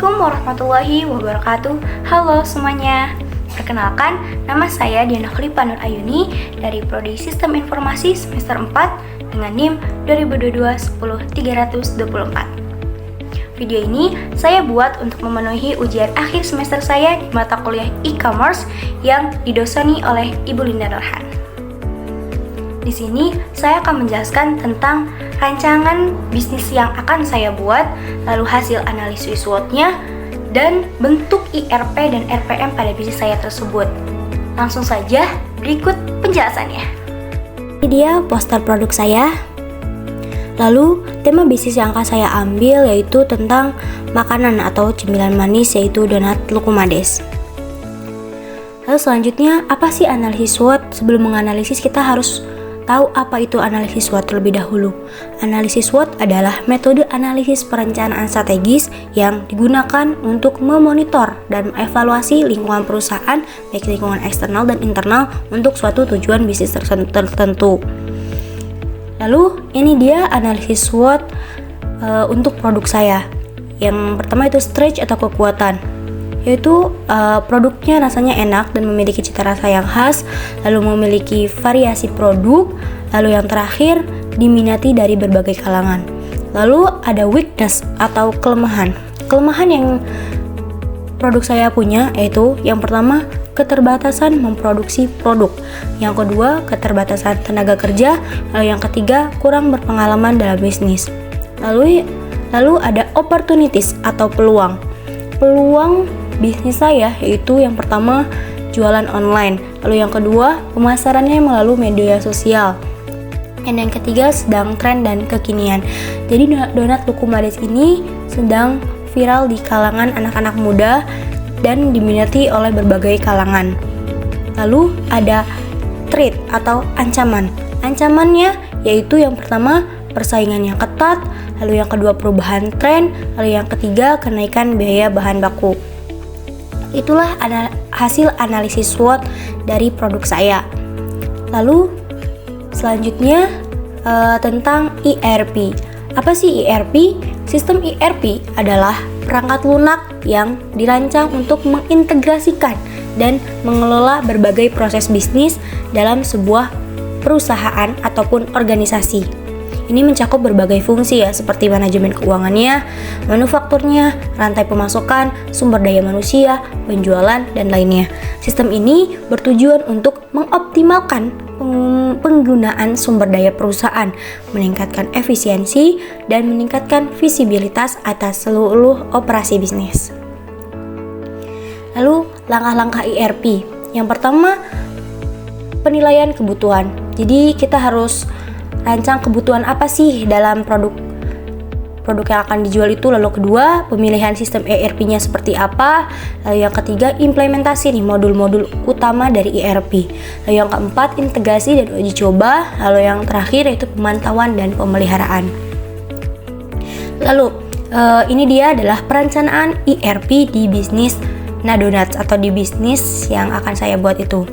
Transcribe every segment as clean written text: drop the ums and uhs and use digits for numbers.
Assalamualaikum warahmatullahi wabarakatuh. Halo semuanya. Perkenalkan, nama saya Diana Khalifa Nur Ayuni dari Prodi Sistem Informasi semester 4 dengan NIM 2022-10324. Video ini saya buat untuk memenuhi ujian akhir semester saya di mata kuliah e-commerce yang didoseni oleh Ibu Linda Nurhan. Di sini saya akan menjelaskan tentang rancangan bisnis yang akan saya buat, lalu hasil analisis SWOT-nya, dan bentuk IRP dan RPM pada bisnis saya tersebut. Langsung saja, berikut penjelasannya. Ini dia poster produk saya. Lalu, tema bisnis yang akan saya ambil yaitu tentang makanan atau cemilan manis, yaitu donat Lukumades. Lalu selanjutnya, apa sih analisis SWOT? Sebelum menganalisis, kita harus tahu apa itu analisis SWOT terlebih dahulu. Analisis SWOT adalah metode analisis perencanaan strategis yang digunakan untuk memonitor dan mengevaluasi lingkungan perusahaan, baik lingkungan eksternal dan internal, untuk suatu tujuan bisnis tertentu. Lalu ini dia analisis SWOT untuk produk saya. Yang pertama itu stretch atau kekuatan, yaitu produknya rasanya enak dan memiliki cita rasa yang khas, lalu memiliki variasi produk, lalu yang terakhir diminati dari berbagai kalangan. Lalu ada weakness atau kelemahan. Kelemahan yang produk saya punya yaitu yang pertama keterbatasan memproduksi produk, yang kedua keterbatasan tenaga kerja, lalu yang ketiga kurang berpengalaman dalam bisnis. Lalu ada opportunities atau peluang. Peluang bisnis saya yaitu yang pertama jualan online, lalu yang kedua pemasarannya melalui media sosial, dan yang ketiga sedang tren dan kekinian. Jadi donat Lukumades ini sedang viral di kalangan anak-anak muda dan diminati oleh berbagai kalangan. Lalu ada threat atau ancaman. Ancamannya yaitu yang pertama persaingan yang ketat, lalu yang kedua perubahan tren, lalu yang ketiga kenaikan biaya bahan baku. Itulah hasil analisis SWOT dari produk saya. Lalu selanjutnya tentang ERP. Apa sih ERP? Sistem ERP adalah perangkat lunak yang dirancang untuk mengintegrasikan dan mengelola berbagai proses bisnis dalam sebuah perusahaan ataupun organisasi. Ini mencakup berbagai fungsi ya, seperti manajemen keuangannya, manufakturnya, rantai pemasukan, sumber daya manusia, penjualan, dan lainnya. Sistem ini bertujuan untuk mengoptimalkan penggunaan sumber daya perusahaan, meningkatkan efisiensi, dan meningkatkan visibilitas atas seluruh operasi bisnis. Lalu, langkah-langkah ERP. Yang pertama, penilaian kebutuhan. Jadi, kita harus rancang kebutuhan apa sih dalam produk yang akan dijual itu. Lalu kedua, pemilihan sistem ERP-nya seperti apa. Lalu yang ketiga, implementasi nih modul-modul utama dari ERP. Lalu yang keempat, integrasi dan uji coba. Lalu yang terakhir yaitu pemantauan dan pemeliharaan. Lalu ini dia adalah perencanaan ERP di bisnis Nadonuts atau di bisnis yang akan saya buat itu.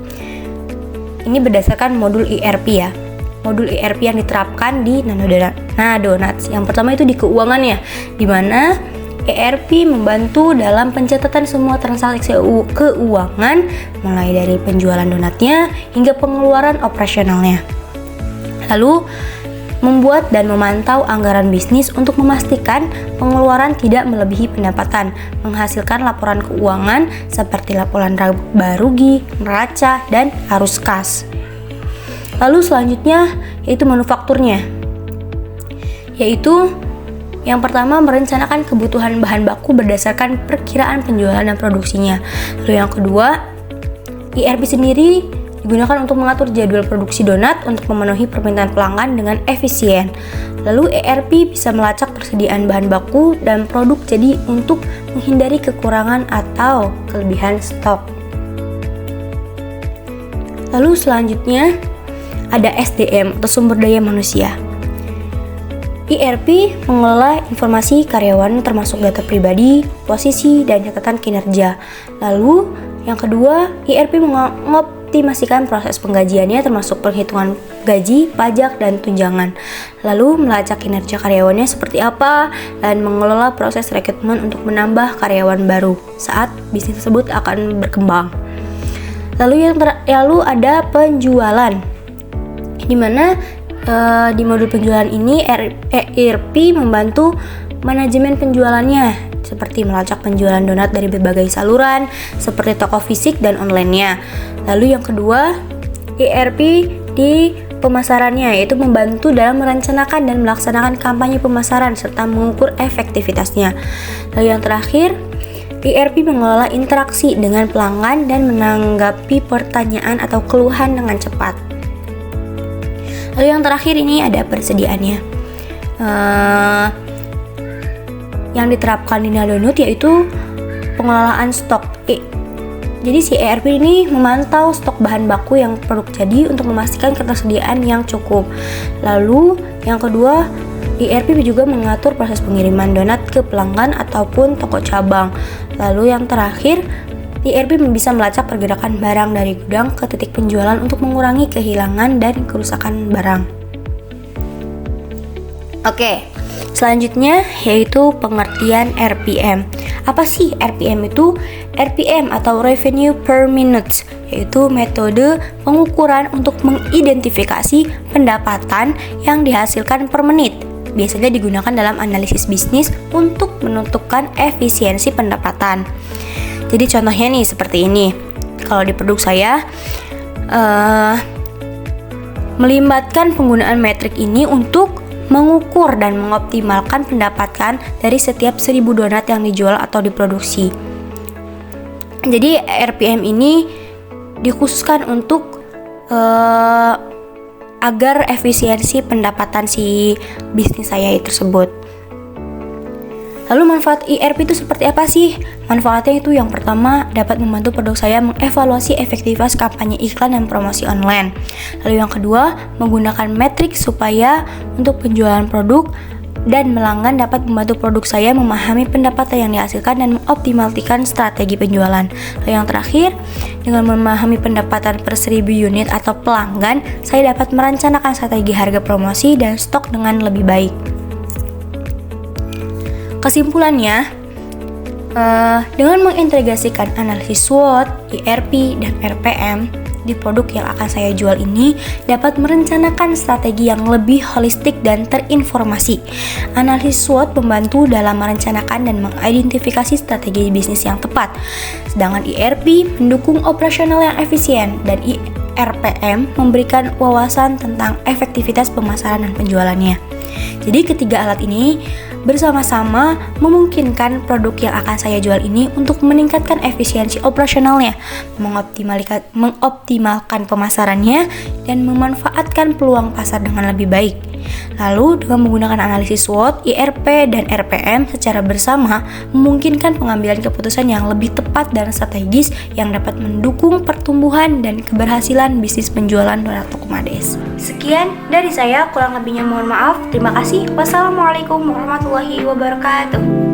Ini berdasarkan modul ERP ya. Modul ERP yang diterapkan di Nadonuts. Yang pertama itu di keuangannya, di mana ERP membantu dalam pencatatan semua transaksi keuangan, mulai dari penjualan donatnya hingga pengeluaran operasionalnya. Lalu membuat dan memantau anggaran bisnis untuk memastikan pengeluaran tidak melebihi pendapatan, menghasilkan laporan keuangan seperti laporan laba rugi, neraca, dan arus kas. Lalu selanjutnya yaitu manufakturnya, yaitu yang pertama merencanakan kebutuhan bahan baku berdasarkan perkiraan penjualan dan produksinya. Lalu yang kedua, ERP sendiri digunakan untuk mengatur jadwal produksi donat untuk memenuhi permintaan pelanggan dengan efisien. Lalu ERP bisa melacak persediaan bahan baku dan produk jadi untuk menghindari kekurangan atau kelebihan stok. Lalu selanjutnya ada SDM atau sumber daya manusia. ERP mengelola informasi karyawan termasuk data pribadi, posisi, dan catatan kinerja. Lalu yang kedua, ERP mengoptimasikan proses penggajiannya termasuk perhitungan gaji, pajak, dan tunjangan. Lalu melacak kinerja karyawannya seperti apa dan mengelola proses rekrutmen untuk menambah karyawan baru saat bisnis tersebut akan berkembang. Lalu ada penjualan, di mana di modul penjualan ini ERP membantu manajemen penjualannya seperti melacak penjualan donat dari berbagai saluran seperti toko fisik dan online-nya. Lalu yang kedua, ERP di pemasarannya, yaitu membantu dalam merencanakan dan melaksanakan kampanye pemasaran serta mengukur efektivitasnya. Lalu yang terakhir, ERP mengelola interaksi dengan pelanggan dan menanggapi pertanyaan atau keluhan dengan cepat. Lalu yang terakhir ini ada persediaannya. Yang diterapkan di Nadonut yaitu pengelolaan stok. Jadi si ERP ini memantau stok bahan baku yang produk jadi untuk memastikan ketersediaan yang cukup. Lalu yang kedua, ERP juga mengatur proses pengiriman donat ke pelanggan ataupun toko cabang. Lalu yang terakhir, ERP bisa melacak pergerakan barang dari gudang ke titik penjualan untuk mengurangi kehilangan dan kerusakan barang. Oke, selanjutnya yaitu pengertian RPM. Apa sih RPM itu? RPM atau Revenue Per Minute, yaitu metode pengukuran untuk mengidentifikasi pendapatan yang dihasilkan per menit. Biasanya digunakan dalam analisis bisnis untuk menentukan efisiensi pendapatan. Jadi contohnya nih seperti ini. Kalau di produk saya melibatkan penggunaan metrik ini untuk mengukur dan mengoptimalkan pendapatan dari setiap 1000 donat yang dijual atau diproduksi. Jadi RPM ini dikhususkan untuk agar efisiensi pendapatan si bisnis saya tersebut. Lalu manfaat ERP itu seperti apa sih? Manfaatnya itu yang pertama dapat membantu produk saya mengevaluasi efektivitas kampanye iklan dan promosi online. Lalu yang kedua, menggunakan metrik supaya untuk penjualan produk dan pelanggan dapat membantu produk saya memahami pendapatan yang dihasilkan dan mengoptimalkan strategi penjualan. Lalu yang terakhir, dengan memahami pendapatan per 1000 unit atau pelanggan, saya dapat merencanakan strategi harga promosi dan stok dengan lebih baik. Kesimpulannya, dengan mengintegrasikan analisis SWOT, ERP, dan RPM di produk yang akan saya jual ini dapat merencanakan strategi yang lebih holistik dan terinformasi. Analisis SWOT membantu dalam merencanakan dan mengidentifikasi strategi bisnis yang tepat, sedangkan ERP mendukung operasional yang efisien dan RPM memberikan wawasan tentang efektivitas pemasaran dan penjualannya. Jadi ketiga alat ini bersama-sama memungkinkan produk yang akan saya jual ini untuk meningkatkan efisiensi operasionalnya, mengoptimalkan pemasarannya, dan memanfaatkan peluang pasar dengan lebih baik. Lalu dengan menggunakan analisis SWOT, ERP, dan RPM secara bersama memungkinkan pengambilan keputusan yang lebih tepat dan strategis yang dapat mendukung pertumbuhan dan keberhasilan bisnis penjualan donat Tokomade's. Sekian dari saya, kurang lebihnya mohon maaf. Terima kasih. Wassalamualaikum warahmatullahi wabarakatuh.